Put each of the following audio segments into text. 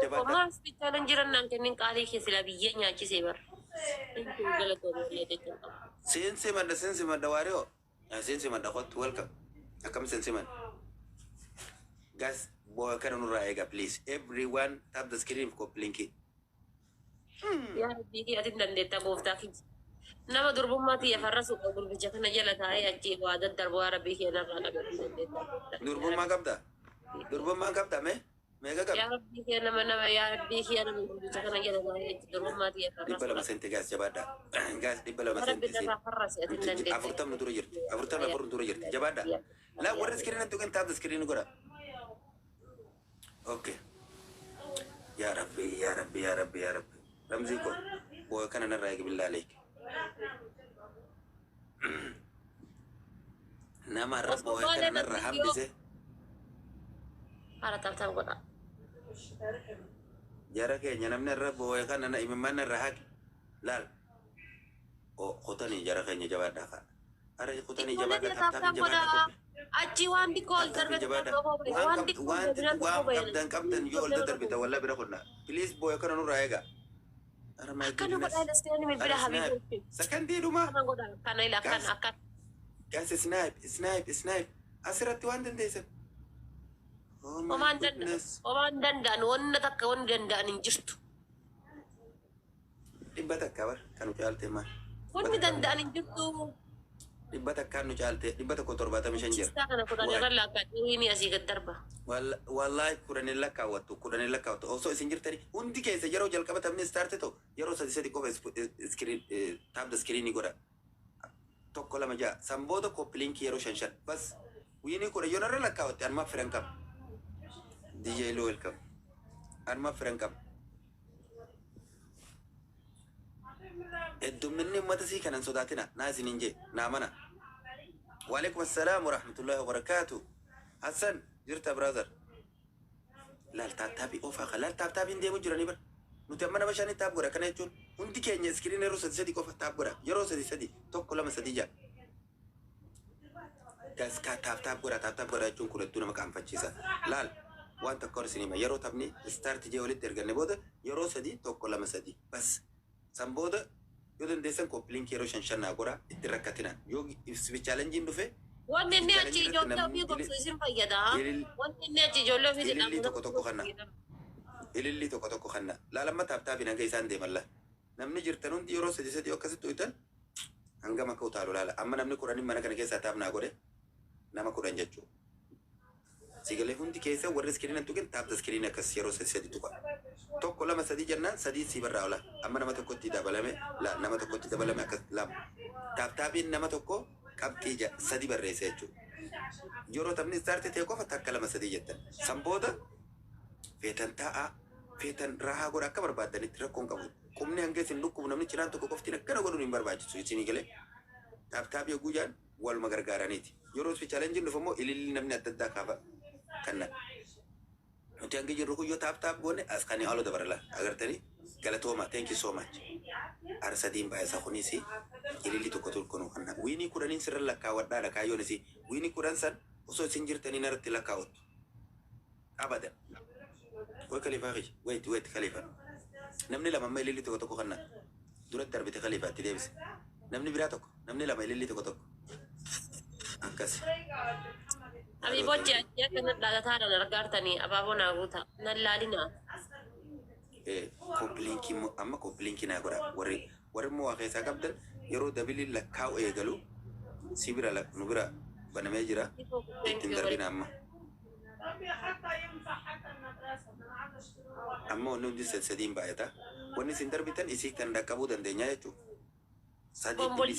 jabaadha. Maas bitaan jiran naan kennin qaalii keessa la biyya nyaachisee bar. Seensi madda waariyoo. Seensi madda kottu welcome. Akkam seensi madda. Guys, boy kana nurraa eega please. Everyone tap the screen for blinky. Yaa rabbii kee ati dandeettaa gooftaa kiyya. Nama durbummaatti yafarrasu gurbicha kana jala taa'ee achi waa daddarbu yaa rabbii kee narraa dhabe dandeettaa. Durbummaa qabda? Durbummaa qabda mee? Meeqa qabda? Yaa rabbii kee nama yaa rabbii kee nama gurbicha kana jala taa'ee achi durbummaatti yafarrasu. 200% gaas jabaadha. Gaas 200%. Afurtamni dura jirti. Afurtamni afur dura jirti. Jabaadha. Laa warri iskiriin tuqin taap iskiriin godha. Okay. Yaa rabbi, yaa rabbi, yaa rabbi, yaa rabbi. Ramzii ko boy kana narraa eegi billaa leeki. Nama irra boy kana narra hambise. Haala taaptaan godha. Jara keenya namni irra boy kana na imimman irra haqi. Laal. O kutanii jara keenya jabaadhaa fa'a. Ara kutanii jabaadhaa taaptaan jabaadhaa. Achi waan xiqqoo ol darbite waan qabdan yoo ol darbite walla bira qonna. Please boy kana nurraa eega. Akkana godhaa dasteen mi bira habiibuutti. Sakandii dhuma. Kana ila akka. Gaas snipe. Asirratti waan dandeessan. Omaan danda'an wanna takka wanni danda'an hin jirtu. Dhibba takka bar kan caaltee maal? Wanni danda'an hin jirtu. Dhibba takkaan nu caaltee 175 jira. Kana kudhan irra lakkaa'ee ni asii gad darba. Wallahi kudhan lakkaawwattu osoo isin jirtanii hundi keessa yeroo jalqabatamni istaarte ta'u yeroo sadi qofa taap da iskiriinii godha. Tokko lama ja'a sanboota koppiliinkii yeroo 5 bas wiinii kudha yoo narra lakkaawwatte anumaaf firan qaba. DJ Loo welcome. Anumaaf firan qaba. Heddumminni ummata sii kanan sodaatina naa isinin jee naa mana. Waalaikum assalaam wa rahmatullahi wa barakaatu. Hassan jirta brother. Laal taaptaabii ofaa kan laal taaptaabiin deemu jiranii bara. Nuti amma nama shanii taap godha kana jechuun hundi keenya iskiriin yeroo sadi qofa taap godha yeroo sadi tokko lama sadi ja'a. Gas ka taap godha jechuun kun hedduu nama qaanfachiisa. Laal waan tokko isinima yeroo taphni start jee walitti erganne booda yeroo sadi tokko lama sadi bas. San booda yoo dandeessan koppiliinkii yeroo 5 naa godha itti rakkatina. Yoo chaalenjiin dhufe wanti inni achi ijoollee ofii gosa isin fayyada. Wanti inni achi ijoollee ofii isin ilillii tokko kanna. Ilillii tokko kanna. Laalamma taaptaabiin hanga isaan deemalla. Namni jirtan hundi yeroo sadi akkasitti ho'itan hanga maka utaalu laala. Amma namni 10 mana kana keessaa taap naa godhe nama 10 jechuudha. Sigalee hundi keessa warri iskiriin tuqin taapta iskiriin akkas yeroo sadi tuqa. Tokko lama sadi jennaan sadii si barraa ola. Amma nama tokkotti dabalame nama tokkotti dabalame akkas lama. Taaptaabiin nama tokko qabxii sadi barreessa jechuudha. Yeroo taphni istaarte ta'e qofa takka lama sadii jettan. San booda feetan taa'aa feetan raahaa godha akka barbaaddanitti rakkoon qabu. Qubni hanga isin dhukkubu namni cinaan tokko qoftiin akkana godhuun hin barbaachisu isinii galee. Taaptaabii oguu jaan waluma gargaaraniiti. Yeroo chaalenjiin dhufu immoo ililli namni adda addaa kaafa kanna. Nuti hanga jirru kun yoo taap goone as kan haaloo dabarala agartanii galatooma thank you so much. Arsadiin baay'isa kunis ililli tokko tulkunu kanna. Wiinii kudhaniin sirra lakkaawwadhaa lakkaayyoon isii wiinii kudhan san osoo isin jirtanii narratti lakkaawwattu. Abadan. Way kalifaa kiyya wait kalifaa. Namni lama amma ililli tokko kanna. Duratti darbite kalifaatti deebise. Namni biraa tokko namni lama ililli tokko. Akkas. Abi bocce achi kana dhalataan argaartanii abaaboo naa guuta nan laalina. Koppiliinkii amma koppiliinkii naa godha warri immoo waa keessaa qabdan yeroo dabiliin lakkaa'u eegalu si bira nu bira banamee jira ittiin darbina amma. Amma wanni hundi sadiin baay'ata. Wanni isin darbitan isii kan dhaqqabuu dandeenya jechuudha. Bomboliin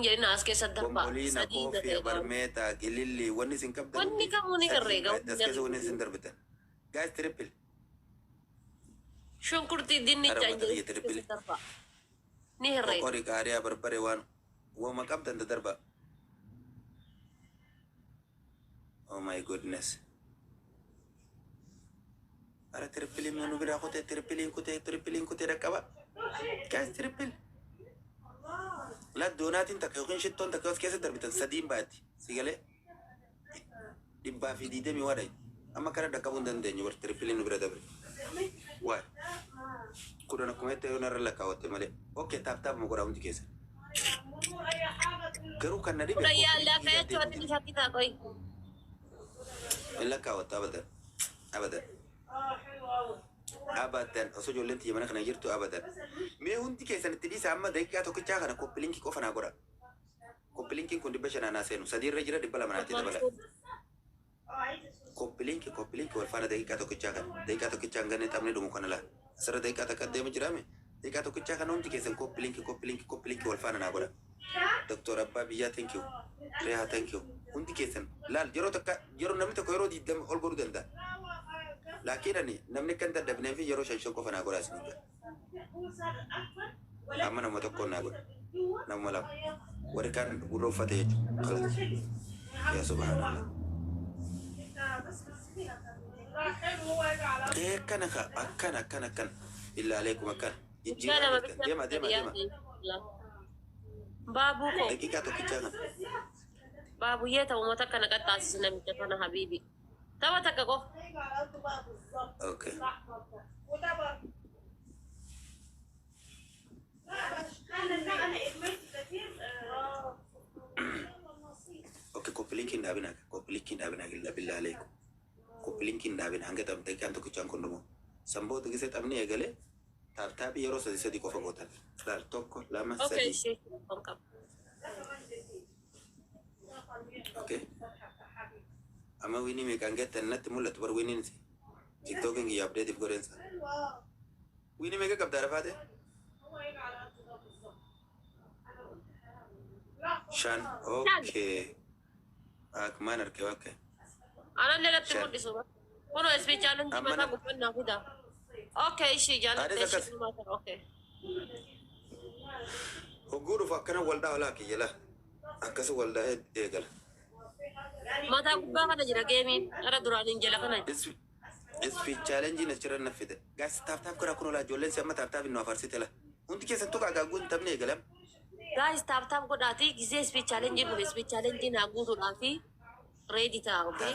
jedhina as keessatti darbaa. Bomboliina koofii barmeeta qililli wanni isin qabdan. Wanni kamuu ni herreega. As keessa wanni isin darbitan. Gaas trippil. Shunkurtii dinnicha jedhina darbaa. Ni herreega. Qorii qaariyaa barbare waan wama qabdan da darba. Oh my goodness. Ara trippiliin nu biraa kutee trippiliin kutee dhaqqaba. Gaas trippil. La doonaatiin takka yookiin shittoon takka as keessa darbitan sadiin baatti. Sigalee dhibbaa fi 20 waadha. amma kana dhaqqabuu hin dandeenyu bar tirippiliin nu bira dabre waay kudhan akkuma itti yoon irra lakkaawwatte malee okay taaptaaf ma godhaa hundi keessa garuu kan na dhibe Rayyaallaa kayyaatti wanti ni shakkitaa qoy. in lakkaawwatta abadan abadan abadan osoo ijoolleen tiyya mana kana jirtu abadan mee hundi keessan itti dhiisa amma daqiiqaa tokkichaa kana koppilinkii qofa naa godha koppilinkiin kun 500 naa seenu sadii irra jira 200 naatti dabala koppilinki wal faana daqiiqaa tokkichaa kana daqiiqaa tokkichaa ganne xabne dhumu kana laa asirra daqiiqaa takka deema jiraame daqiiqaa tokkichaa kana hundi keessan koppilinki wal faana naa godha Dr. Abbaa biyyaa thank you Rehaa thank you hundi keessan laal yeroo takka yeroo namni tokko yeroo 20 ol godhuu danda'a laakiin ani namni kan dadhabnee fi yeroo 5 qofa naa godha isin amma nama tokko naa godha nama lama warri kaan gurra uffate jechuudha yaa subhaanallah akkana illaa aleekum akkana jijjiirraa deema Baabuu ko. daqiiqaa tokkichaa kana Baabuyyee ta'u uummata kana qaxxaasisi namicha kana habiibi. Tapha takka qofa. okay okay koppilinkiin dhaabinaa gilla billaa aleekum koppilinkiin dhaabina hanga tapha daqiiqaan tokkichaan kun dhumu sanboota gisee xabni eegale taaptaabii yeroo sadii qofa gootan laal tokko lama Okay, sadii ishee kan qabu. okay amma winii meeqaan gettan natti mul'atu bar winiin tiktookiin kiyya abdeetiif godheensa winii meeqa qabdaa rafaate shan okay akmaan arke okay Anan lagatti mul'isu. Kuno SP challenge mataa gubbannaa fida. Okay, ishee jaallatee ishee mataa okay. hogguu dhufu akkana waldaa olaa kiyyala akkas waldaa eegala Mataa gubbaa kana jira geemiin gara duraaniin jala kana. isfi chaalenjiin achirra naffide gaas taaptaaf gara kun olaa ijoolleen si amma taaptaaf innoo afarsite la hundi keessan tuqa agaaguun taphni eegalam Guys, tap godhaati gisee SP challenge dhufe SP challenge naa guutuudhaa fi ready ta'a okay.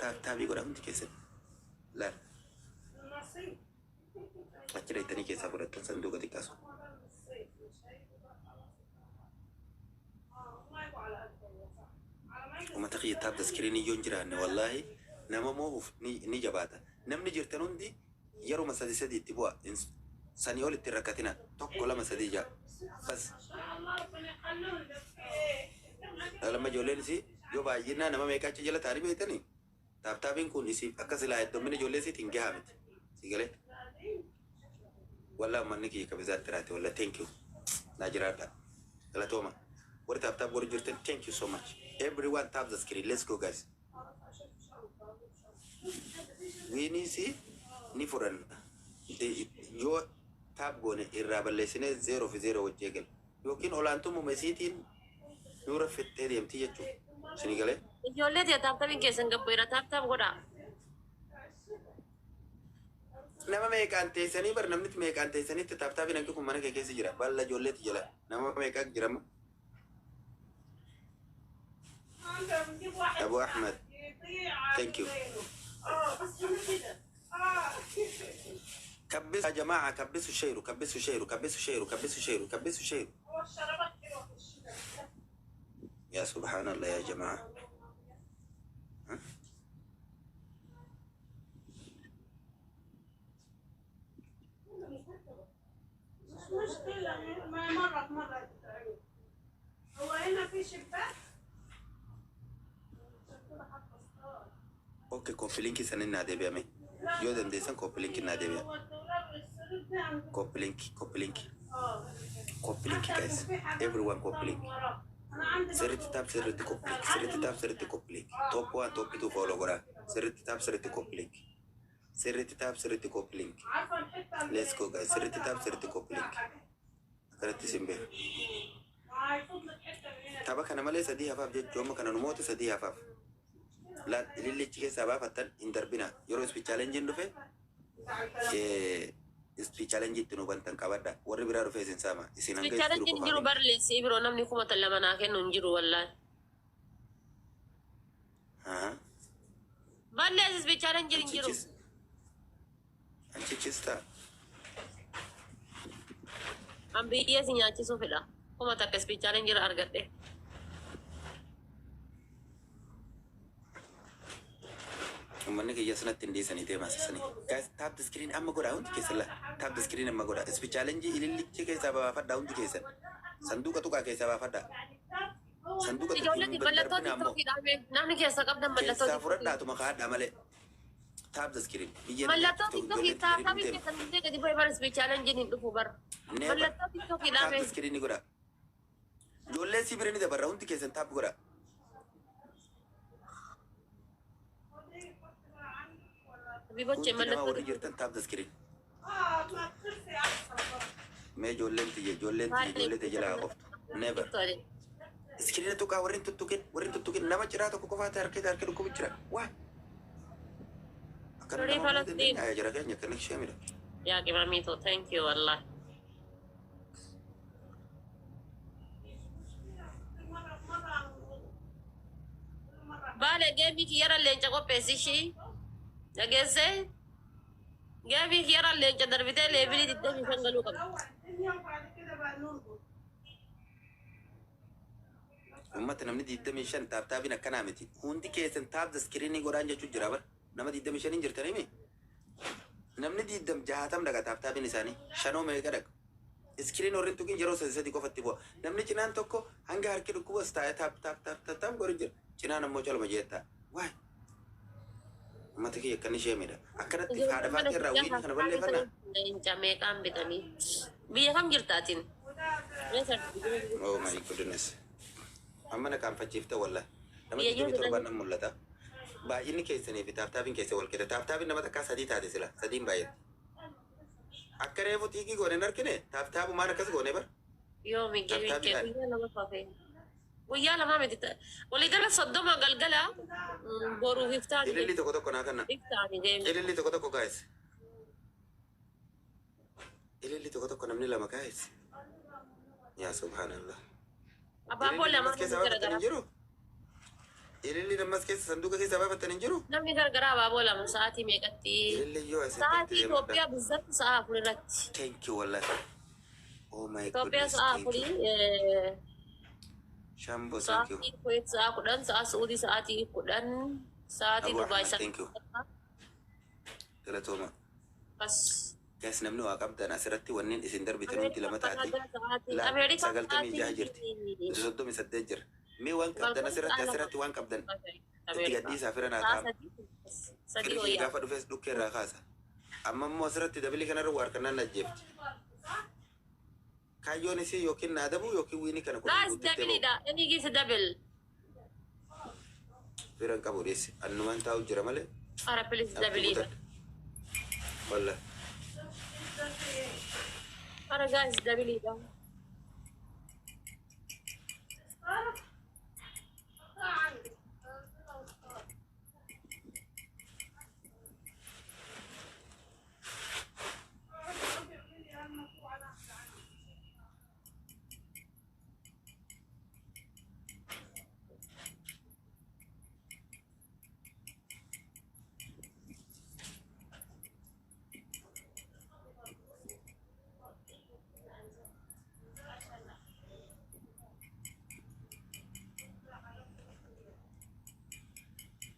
taaptaabii godha hundi keessan laal achira ittanii keessaa fudhattan sanduuqa xiqqaasu ummata kiyya taapta iskiriinii yoo hin jiraanne wallaahi nama moohuuf ni jabaata namni jirtan hundi yeruma sadii itti bu'a sanii ol itti rakkatina tokko lama sadii jaa bas lama ijoolleen isii yoo baay'inaa nama meeqaachi jala taa'anii beektanii taaptaabiin kun isiif akka silaa heddummina ijoollee isiitiin gahaa miti si galee wallaahi manni kiyya kabisaatti raate walla thank you naa jiraadha galatooma warri taaptaaf warri jirtan thank you so much everyone tap the screen let's go guys winii si ni furan yoo taap goone irraa balleessine 0 fi 0 wajjii eegala yookiin olaantummaa isiitiin nuura fittee deemti jechuudha sini galee Ijoollee ta'e taaptaabiin keessan gabbeera taaptaaf godhaa. nama meeqaan teessanii bar namni meeqaan teessanitti taaptaabiin hanqi kun mana kee keessa jira balla ijoolleetti jala nama meeqaan jirama Abu Ahmed thank you كبسوا يا جماعة كبسوا شيروا يا سبحان الله يا جماعة ها؟ ما مرة هو هنا في شباك اوكي كوبلينكي سنين نادي بيامي يودن ديسان كوبلينكي نادي بيامي كوبلينكي guys everyone كوبلينكي سرت تاب سرت كوبلينكي توب 1 توب 2 فولو غورا سرت كوبلينكي let's go guys سرت كوبلينكي كرت سيمبي تابا كان مالي سدي هفاف جت يوم كان نموت سدي هفاف لا اللي تيجي سبب فتن إندربينا يورو سبي challenge ندفع سبي challenge تنو بنتن كابدا وري برا رفع سنساما إسينانغ SP challenge نجرو برلي سيبرو نمني كوما تلما ناكن نجرو والله. ها Malee asis bichaaran jirin jiru. Anchichis ta'a. An biyyee si nyaachisuu fedha. Kuma takkas bichaaran jira argadhe. Uummanni kiyya sanatti hin dhiisanii deemaa sasanii. Guys, taap the screen amma godhaa hundi keessan la. Taap the screen amma godhaa. Ispi chaalenjii ilillichi keessaa baafadhaa hundi keessan. Sanduuqa tuqaa keessaa baafadhaa. Sanduuqa Ijoolleen mallattoo TikTokii dhaabee namni keessa qabdan mallattoo keessaa fudhadhaatuma kaadhaa malee. Taap the screen. Mallattoo TikTokii taafamii keessan hundee gadi bu'ee bara ispi chaalenjiin hin dhufu bara. Mallattoo TikTokii Taap dhaabee. the screen ni godhaa. Ijoolleen si bira ni dabarra hundi keessan taap godhaa. Bibochee Nama mallattoo warri jirtan taap the screen. ما تخسي أكثر. Mee ijoolleen tiyya ijoollee tiyya jalaa qoftu. Never. Iskiriina tuqaa warreen tuttuqin nama ciraa tokko qofaa ta'e harkee dhukkubu jira. Waa. Akkana Sorry, nama Palestine. dandeenyaa jira keenya akkana ishee midha. Yaa qimamiito, thank you wallah. Baale geemii kiyyara leenca qopheessi ishii. Dhageessee? Geemii kiyyara leenca darbitee leebilii 25 galuu qabdi. الدنيا وبعد كده بقى نربط. Uummata namni 25 taaptaabiin akkanaa miti. Hundi keessan taap iskiriinii godhaan jechuun jira bara. Nama 25 hin jirtanii mi? Namni 60 dhaga taaptaabiin isaanii. Shanoo meeqa dhaga? Iskiriin warri tuqin yeroo sadii qofatti bu'a. Namni cinaan tokko hanga harki dhukkubas taa'ee taap godhu jira. Cinaan ammoo colma jeetta. Waay. Uummata kiyya akkan ishee midha. Akkanatti haadha faatii irraa wiin kana balleeffannaa. Leenca meeqaan bitanii? Biyya kam jirtaatiin? Oh my goodness. Amma na kaanfachiifta walla. Nama Biyya 27 nan mul'ata. Baay'inni keessanii fi taaptaabiin keessa wal qixa. Taaptaabiin nama takkaa sadii taate sila. Sadiin baay'ata. Akka reefu xiiqii goone hin argine taaftaabu maan akkas goone bara. Yoo miggee guyyaa lama fafee. Guyyaa lama miti ta'a. Waliigala 30 galgala boruuf iftaan. Ililli tokko naa kanna. Iftaani deemi. Ililli tokko gaa'es. Ililli tokko namni lama gaa'es. Yaa subhaanallah. Abaaboo lama garagaraa jiru. Ililli namas keessa sanduuqa keessa baafattan hin jiru. Namni garagaraa abaaboo lama sa'aatii meeqatti? Ililli yoo asii. Sa'aatii Itoophiyaa bizzatti sa'a 4 irratti. Thank you wallahi. Oh my Itoophiyaa goodness. sa'a Thank you. 4 Shambo thank you. sa'aatii Kuwait sa'a 10 sa'a Suudii sa'aatii 10 sa'aatii Abu Dubaay Ahmad, thank you. Galatooma. Kas Guys, namni waa qabdan asirratti wanneen isin darbitan hundi lama taati. Ameerikaa 96 jirti. 38 jira. Mee waan qabdan asirratti waan qabdan itti gadhiisaa fira naa kaa'ama. Sadii Firkii wayyaa. gaafa dhufes dhukkee irraa kaasa. Amma immoo asirratti dabilii kanarra waa harkannaan ajjeefti. Kaayyoon isii yookiin naadabuu yookiin wiinii kana Guys, dabiliidha. Inni giisa dabil. Firan qabu dhiisi. Annumaan taa'u jira malee. Ara pilis dabiliidha. Walla. Ara guys, dabiliidha.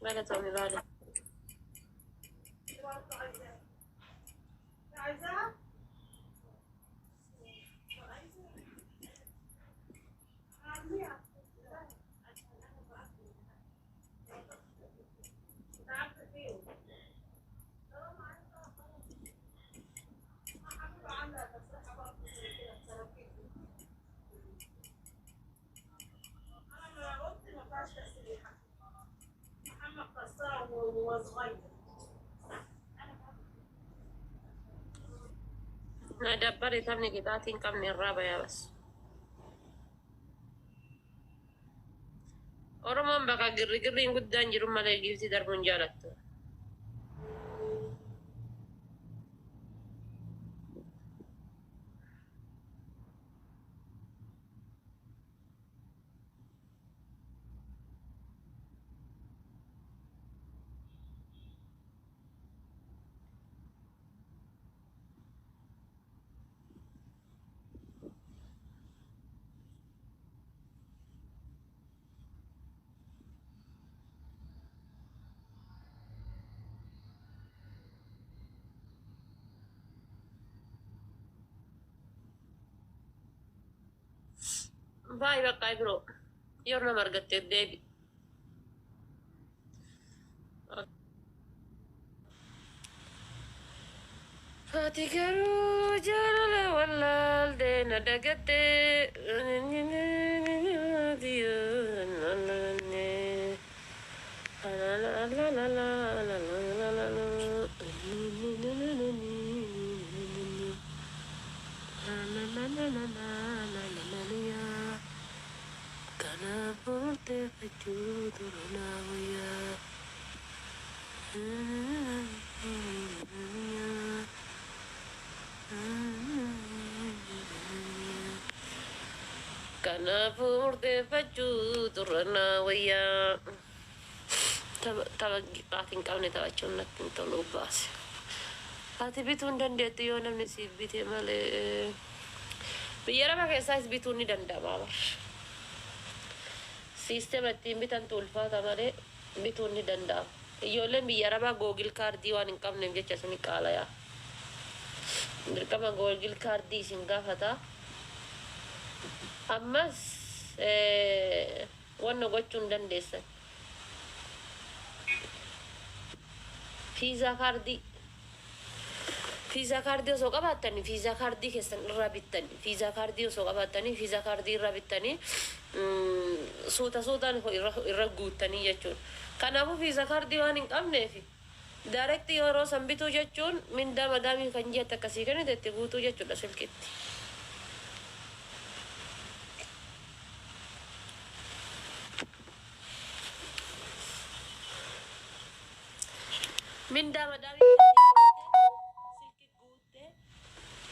Mana Tommy Vale. عايزاه؟ عامليها. تعبت فيه. عندها تصريح برضه كده السراكيب. انا اوضتي ما فيهاش تسريحه. محمد قصار وهو صغير. دبري تبني قطعتين كم من الرابع يا بس. Oromoon bakka girrigirriin guddaan jiru malee giifti darbuun jaalattu. باي بقى برو يورنا مرقت الديبي فاتيكرو جالا ولا الدينا دقتي Kana porte faciuto ronavia Kana porte faciuto ronavia Tawatin qabne tawachuun natti hin tolu baase. Ati bituu hin dandeettu yoo namni siif bite malee. Biyya lama keessaas bituu ni danda'ama bar. Siistema ittiin bitantu ulfaata malee bituu ni danda'ama. Ijoolleen biyya arabaa googil kaardii waan hin qabneef jecha suni qaalayaa. Dirqama googil kaardii isin gaafata. Ammas wanna gochuu hin dandeessan. Fiizaa kaardii osoo qabaatanii fiizaa kaardii keessan irraa bittanii fiizaa kaardii osoo qabaatanii fiizaa kaardii irraa bittanii suutaan irra guuttanii jechuudha. Kanaafuu fiizaa kaardii waan hin qabneef daarektii yeroo san bituu jechuun mindaa madaamii kan jette akkasii kan itti guutuu jechuudha silkitti. Mindaa madaamii silki guuttee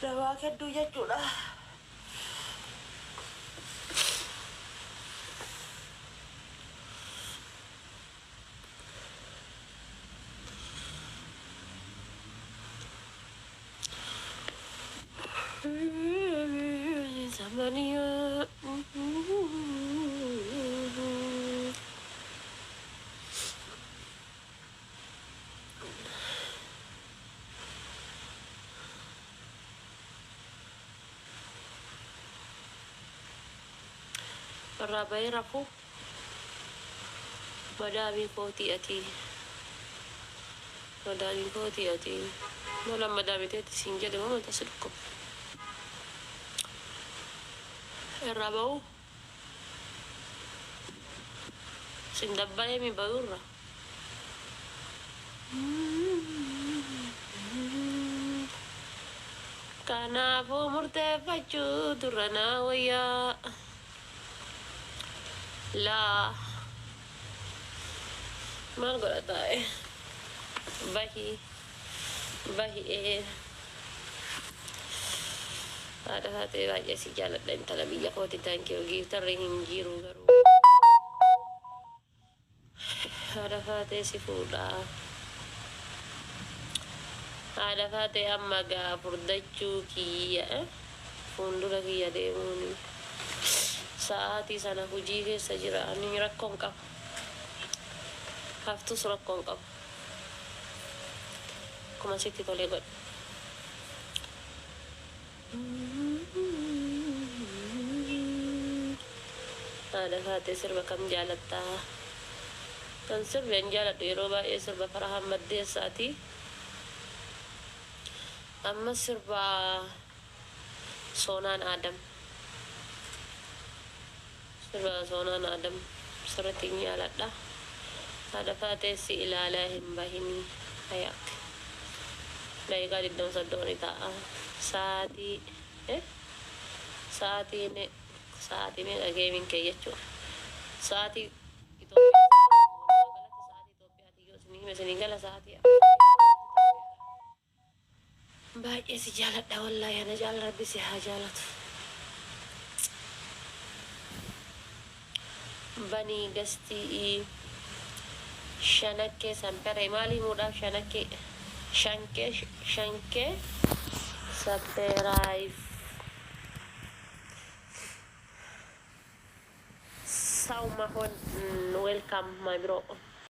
dawaa kedduu jechuudha. Zamania Rabai rafu madami koti ati malam madami tete sinja de mama tasukko rabau sindabale mi badurra kana fu murte fachu durana waya La maal godhata bahi haadha taatee baay'ee si jaaladha intala biyya kooti taankii giiftarri hin jiru garuu haadha taatee si fuudha haadha taatee amma gaa furdachuu kiyya fuuldura kiyya deemuuni Saati sana hojii keessa jira ani rakkoon qaba. Haftus rakkoon qaba. Akkuma sitti tolee godhe. Haadha taatee sirba kam jaalattaa? Kan sirbeen jaaladhu yeroo baay'ee sirba Farahaan Maddeessaati. Amma sirba Soonaan Adam. Soonaan Adam sirriitti ni jaaladha. Haadha taatee si ilaalaa hin bahini hayaati. Daqiiqaa 23 ta'a. Sa'aatiin meeqa geemiin kee jechuudha. Sa'aatii Itoophiyaati yoo isin gala sa'aatii baay'ee si jaaladha wallaahi ana jaala rabbi si haa jaalatu. Bani gasti shanakke sampere mali mudaaf shanke subscribe Saumahon welcome my bro.